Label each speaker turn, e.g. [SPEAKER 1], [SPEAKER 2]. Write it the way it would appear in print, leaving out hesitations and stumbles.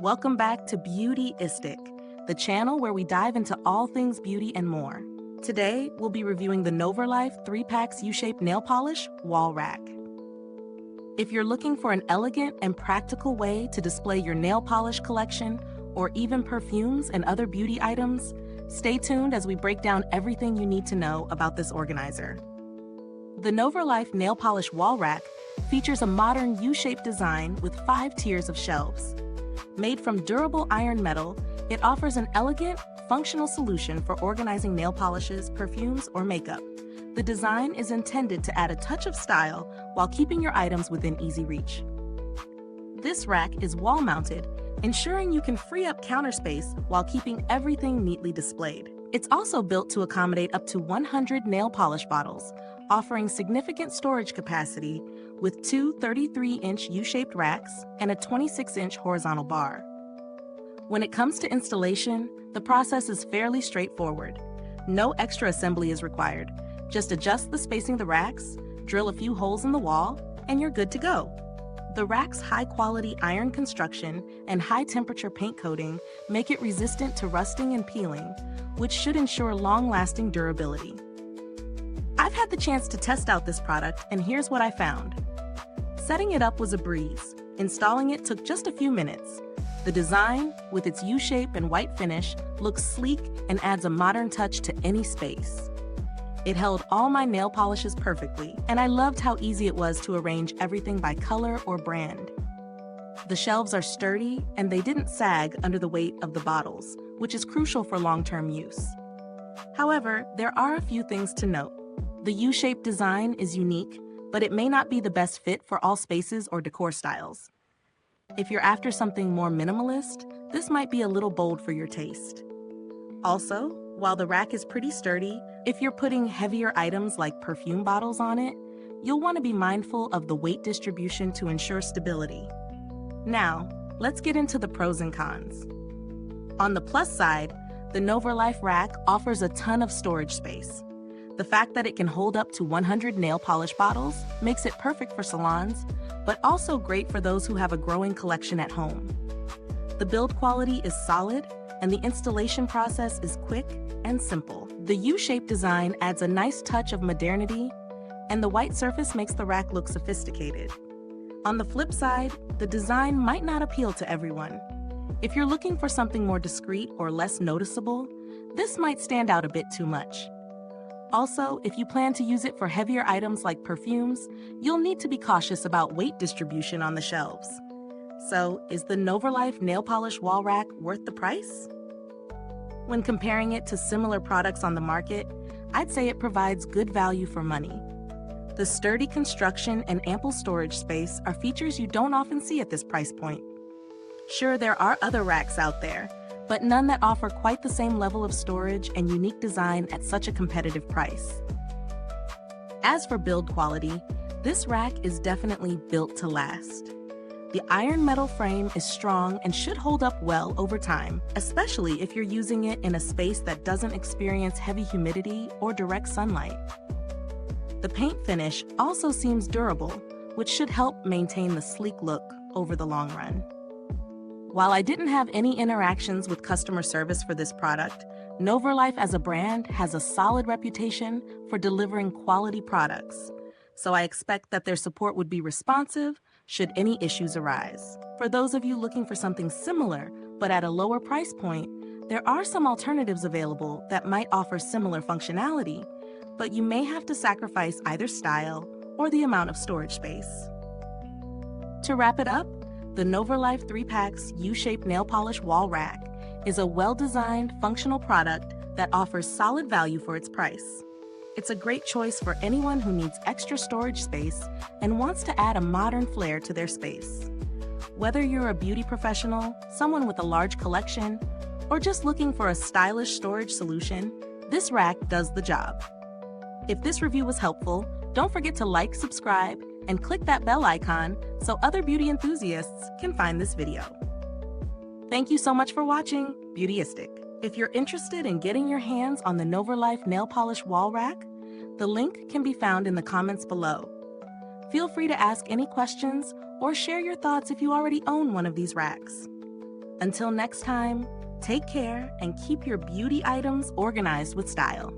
[SPEAKER 1] Welcome back to Beautyistic, the channel where we dive into all things beauty and more. Today, we'll be reviewing the Noverlife 3-Packs U-Shaped Nail Polish Wall Rack. If you're looking for an elegant and practical way to display your nail polish collection, or even perfumes and other beauty items, stay tuned as we break down everything you need to know about this organizer. The Noverlife Nail Polish Wall Rack features a modern U-shaped design with 5 tiers of shelves. Made from durable iron metal, it offers an elegant, functional solution for organizing nail polishes, perfumes, or makeup. The design is intended to add a touch of style while keeping your items within easy reach. This rack is wall-mounted, ensuring you can free up counter space while keeping everything neatly displayed. It's also built to accommodate up to 100 nail polish bottles, offering significant storage capacity with 2 33-inch U-shaped racks and a 26-inch horizontal bar. When it comes to installation, the process is fairly straightforward. No extra assembly is required. Just adjust the spacing of the racks, drill a few holes in the wall, and you're good to go. The rack's high-quality iron construction and high-temperature paint coating make it resistant to rusting and peeling, which should ensure long-lasting durability. I've had the chance to test out this product, and here's what I found. Setting it up was a breeze. Installing it took just a few minutes. The design, with its U-shape and white finish, looks sleek and adds a modern touch to any space. It held all my nail polishes perfectly, and I loved how easy it was to arrange everything by color or brand. The shelves are sturdy, and they didn't sag under the weight of the bottles, which is crucial for long-term use. However, there are a few things to note. The U-shaped design is unique, but it may not be the best fit for all spaces or decor styles. If you're after something more minimalist, this might be a little bold for your taste. Also, while the rack is pretty sturdy, if you're putting heavier items like perfume bottles on it, you'll want to be mindful of the weight distribution to ensure stability. Now, let's get into the pros and cons. On the plus side, the Noverlife rack offers a ton of storage space. The fact that it can hold up to 100 nail polish bottles makes it perfect for salons, but also great for those who have a growing collection at home. The build quality is solid, and the installation process is quick and simple. The U-shaped design adds a nice touch of modernity, and the white surface makes the rack look sophisticated. On the flip side, the design might not appeal to everyone. If you're looking for something more discreet or less noticeable, this might stand out a bit too much. Also, if you plan to use it for heavier items like perfumes, you'll need to be cautious about weight distribution on the shelves. So, is the Noverlife Nail Polish Wall Rack worth the price? When comparing it to similar products on the market, I'd say it provides good value for money. The sturdy construction and ample storage space are features you don't often see at this price point. Sure, there are other racks out there, but none that offer quite the same level of storage and unique design at such a competitive price. As for build quality, this rack is definitely built to last. The iron metal frame is strong and should hold up well over time, especially if you're using it in a space that doesn't experience heavy humidity or direct sunlight. The paint finish also seems durable, which should help maintain the sleek look over the long run. While I didn't have any interactions with customer service for this product, Noverlife as a brand has a solid reputation for delivering quality products, so I expect that their support would be responsive should any issues arise. For those of you looking for something similar, but at a lower price point, there are some alternatives available that might offer similar functionality, but you may have to sacrifice either style or the amount of storage space. To wrap it up, the Noverlife 3-Packs U-shaped nail polish wall rack is a well-designed, functional product that offers solid value for its price. It's a great choice for anyone who needs extra storage space and wants to add a modern flair to their space. Whether you're a beauty professional, someone with a large collection, or just looking for a stylish storage solution, this rack does the job. If this review was helpful, don't forget to like, subscribe, and click that bell icon so other beauty enthusiasts can find this video. Thank you so much for watching Beautyistic. If you're interested in getting your hands on the Noverlife Nail Polish Wall Rack, the link can be found in the comments below. Feel free to ask any questions or share your thoughts if you already own one of these racks. Until next time, take care and keep your beauty items organized with style.